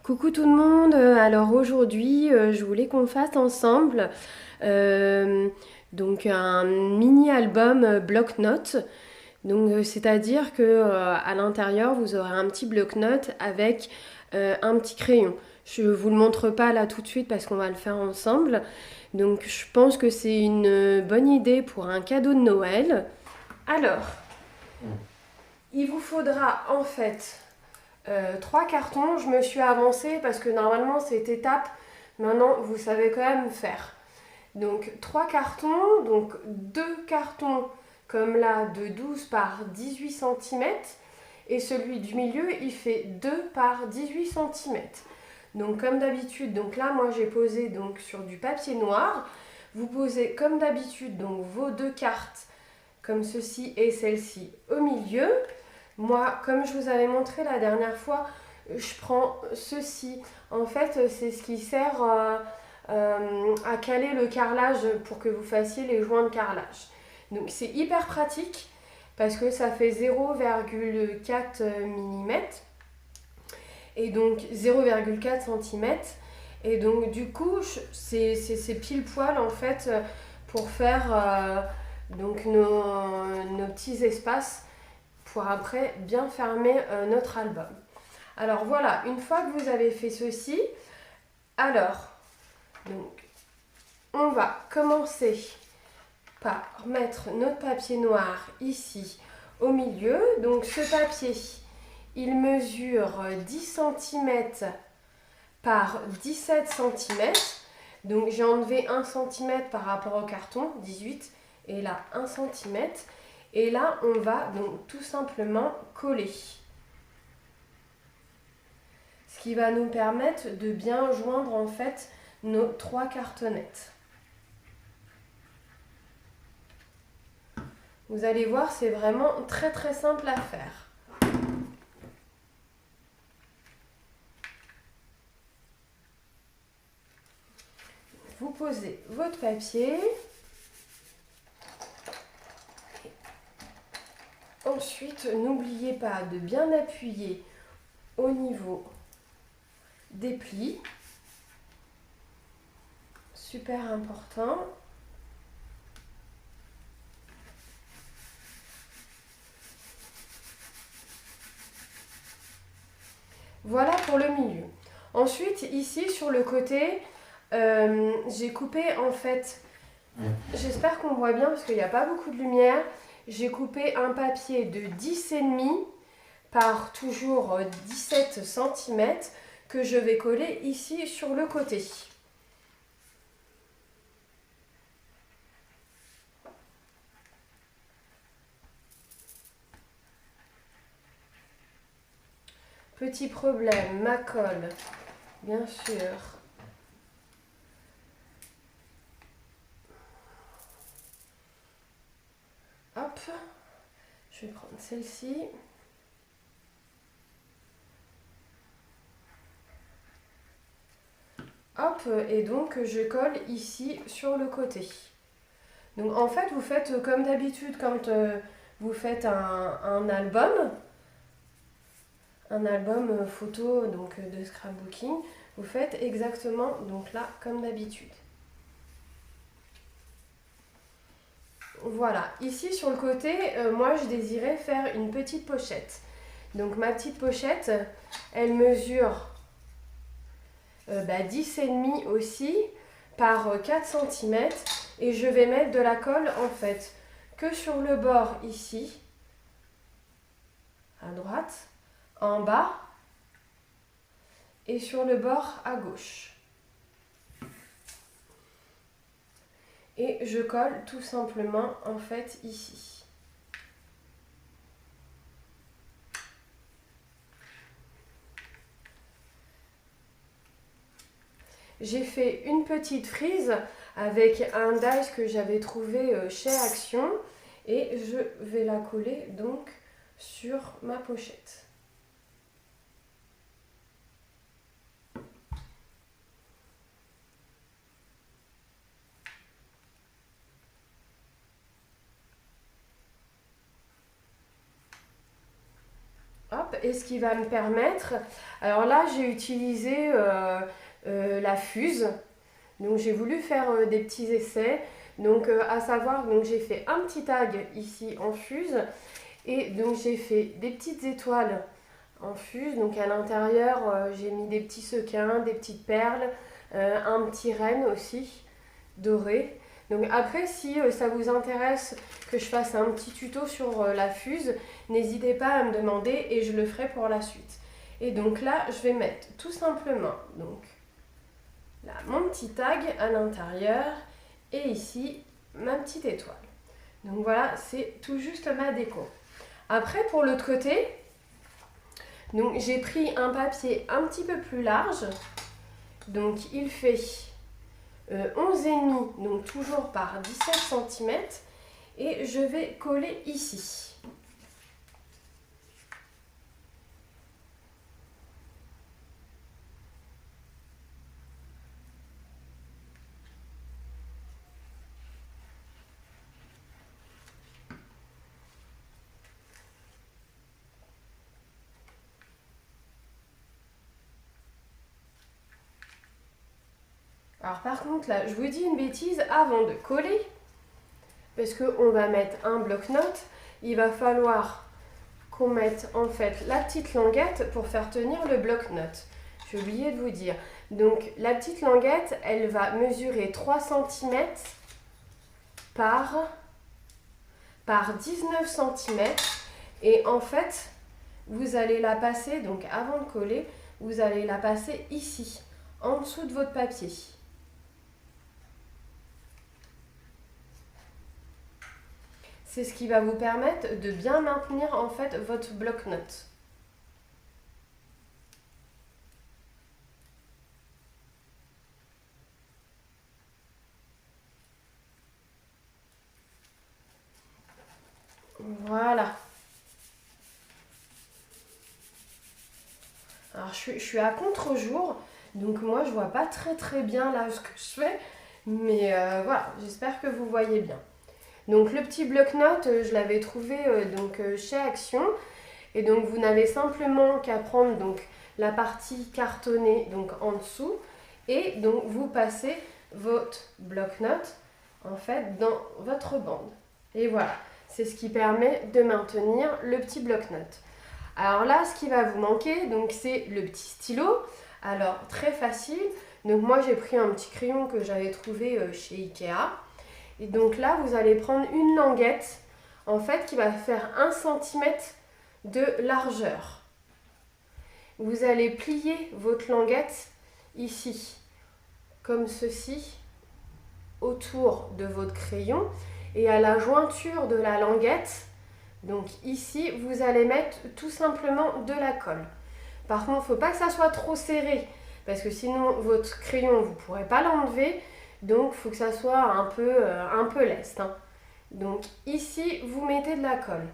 Coucou tout le monde, alors aujourd'hui je voulais qu'on fasse ensemble euh, donc un mini album bloc-notes. Donc c'est-à-dire que à l'intérieur vous aurez un petit bloc-notes avec un petit crayon. Je vous le montre pas là tout de suite parce qu'on va le faire ensemble. Donc je pense que c'est une bonne idée pour un cadeau de Noël. Alors, il vous faudra en fait 3 cartons. Je me suis avancée parce que normalement c'est étape. Maintenant, vous savez quand même faire. Donc 3 cartons, donc 2 cartons comme là de 12 par 18 cm. Et celui du milieu, il fait 2 par 18 cm. Donc comme d'habitude, donc là moi j'ai posé donc sur du papier noir. Vous posez comme d'habitude donc vos 2 cartes comme ceci et celle-ci au milieu. Moi, comme je vous avais montré la dernière fois, je prends ceci. En fait, c'est ce qui sert à caler le carrelage pour que vous fassiez les joints de carrelage. Donc c'est hyper pratique parce que ça fait 0,4 mm et donc 0,4 cm. Et donc du coup, c'est pile poil en fait pour faire donc nos petits espaces pour après bien fermer notre album. Alors voilà, une fois que vous avez fait ceci, alors donc on va commencer par mettre notre papier noir ici au milieu. Donc ce papier, il mesure 10 cm par 17 cm. Donc j'ai enlevé 1 cm par rapport au carton, 18, et là 1 cm. Et là, on va donc tout simplement coller. Ce qui va nous permettre de bien joindre en fait nos 3 cartonnettes. Vous allez voir, c'est vraiment très très simple à faire. Vous posez votre papier. Ensuite, n'oubliez pas de bien appuyer au niveau des plis. Super important. Voilà pour le milieu. Ensuite, ici sur le côté, j'ai coupé en fait, j'espère qu'on voit bien parce qu'il n'y a pas beaucoup de lumière, j'ai coupé un papier de 10,5 par toujours 17 cm que je vais coller ici sur le côté. Petit problème, ma colle, bien sûr. Hop, je vais prendre celle-ci. Hop, et donc je colle ici sur le côté. Donc en fait, vous faites comme d'habitude quand vous faites un album photo donc de scrapbooking, vous faites exactement donc là comme d'habitude. Voilà, ici sur le côté, moi je désirais faire une petite pochette. Donc ma petite pochette, elle mesure 10,5 aussi par 4 cm et je vais mettre de la colle en fait que sur le bord ici, à droite, en bas et sur le bord à gauche. Et je colle tout simplement en fait ici. J'ai fait une petite frise avec un die que j'avais trouvé chez Action et je vais la coller donc sur ma pochette. Hop. Hop, et ce qui va me permettre, alors là j'ai utilisé la fuse, donc j'ai voulu faire des petits essais, donc à savoir, donc j'ai fait un petit tag ici en fuse, et donc j'ai fait des petites étoiles en fuse, donc à l'intérieur j'ai mis des petits sequins, des petites perles, un petit renne aussi, doré. Donc après, si ça vous intéresse que je fasse un petit tuto sur la fuse, n'hésitez pas à me demander et je le ferai pour la suite. Et donc là, je vais mettre tout simplement donc, là, mon petit tag à l'intérieur et ici, ma petite étoile. Donc voilà, c'est tout juste ma déco. Après, pour l'autre côté, donc j'ai pris un papier un petit peu plus large. Donc il fait 11,5, donc toujours par 17 cm, et je vais coller ici. Alors par contre là, je vous dis une bêtise, avant de coller, parce qu'on va mettre un bloc-notes, il va falloir qu'on mette en fait la petite languette pour faire tenir le bloc-notes. J'ai oublié de vous dire. Donc la petite languette, elle va mesurer 3 cm par 19 cm. Et en fait, vous allez la passer, donc avant de coller, vous allez la passer ici, en dessous de votre papier. C'est ce qui va vous permettre de bien maintenir en fait votre bloc-notes. Voilà. Alors je suis à contre-jour, donc moi je vois pas très bien là ce que je fais, mais voilà, j'espère que vous voyez bien. Donc le petit bloc-notes, je l'avais trouvé chez Action, et donc vous n'avez simplement qu'à prendre donc la partie cartonnée donc en dessous, et donc vous passez votre bloc-notes en fait dans votre bande. Et voilà, c'est ce qui permet de maintenir le petit bloc-notes. Alors là, ce qui va vous manquer, donc c'est le petit stylo. Alors très facile. Donc moi j'ai pris un petit crayon que j'avais trouvé chez Ikea. Et donc là, vous allez prendre une languette en fait qui va faire 1 cm de largeur. Vous allez plier votre languette ici, comme ceci, autour de votre crayon. Et à la jointure de la languette, donc ici, vous allez mettre tout simplement de la colle. Par contre, il ne faut pas que ça soit trop serré, parce que sinon votre crayon, vous ne pourrez pas l'enlever. Donc, il faut que ça soit un peu leste. Hein. Donc ici, vous mettez de la colle.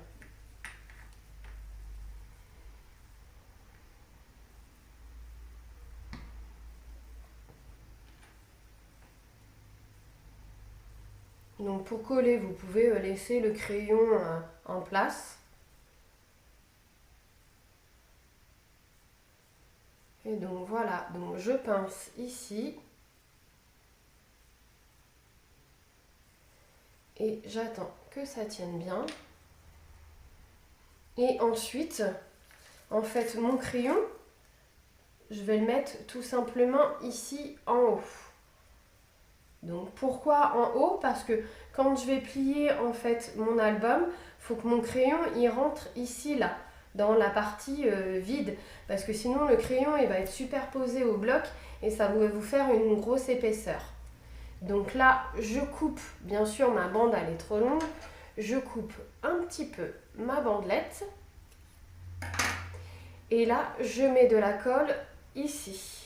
Donc pour coller, vous pouvez laisser le crayon en place. Et donc voilà, donc je pince ici. Et j'attends que ça tienne bien. Et ensuite, en fait, mon crayon, je vais le mettre tout simplement ici en haut. Donc pourquoi en haut? Parce que quand je vais plier en fait mon album, il faut que mon crayon il rentre ici là, dans la partie vide. Parce que sinon le crayon il va être superposé au bloc et ça va vous faire une grosse épaisseur. Donc là, je coupe, bien sûr ma bande elle est trop longue, je coupe un petit peu ma bandelette. Et là, je mets de la colle ici.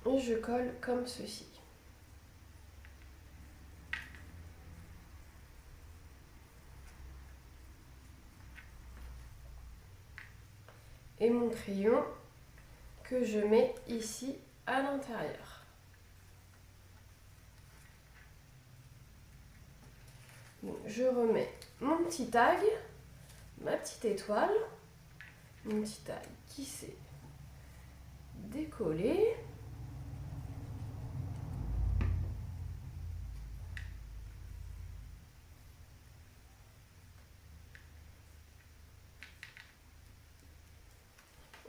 Et je colle comme ceci. Et mon crayon que je mets ici à l'intérieur. Donc, je remets mon petit tag, ma petite étoile, mon petit tag qui s'est décollé.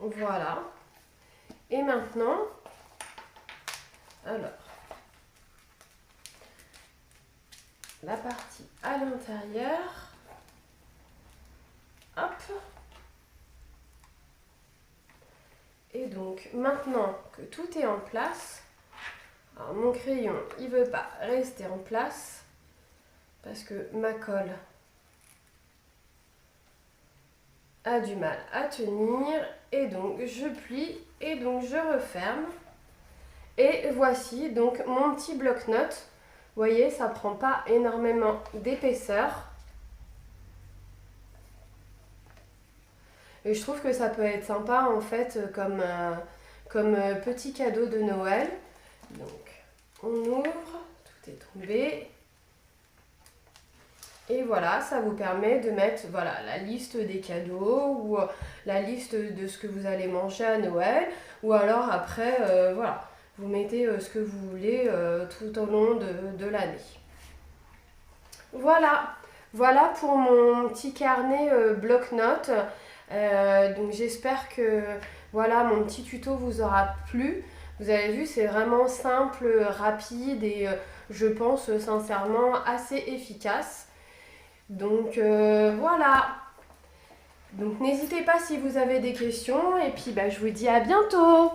Voilà. Et maintenant, alors, la partie à l'intérieur. Hop. Et donc, maintenant que tout est en place, alors mon crayon, il ne veut pas rester en place parce que ma colle a du mal à tenir. Et donc, je plie et donc je referme. Et voici donc mon petit bloc-notes. Vous voyez, ça prend pas énormément d'épaisseur. Et je trouve que ça peut être sympa en fait comme petit cadeau de Noël. Donc on ouvre, tout est tombé. Et voilà, ça vous permet de mettre voilà, la liste des cadeaux ou la liste de ce que vous allez manger à Noël. Ou alors après, voilà, vous mettez ce que vous voulez tout au long de l'année. Voilà, voilà pour mon petit carnet bloc-notes. Donc j'espère que voilà, mon petit tuto vous aura plu. Vous avez vu, c'est vraiment simple, rapide et je pense sincèrement assez efficace. Donc voilà. Donc n'hésitez pas si vous avez des questions et puis je vous dis à bientôt.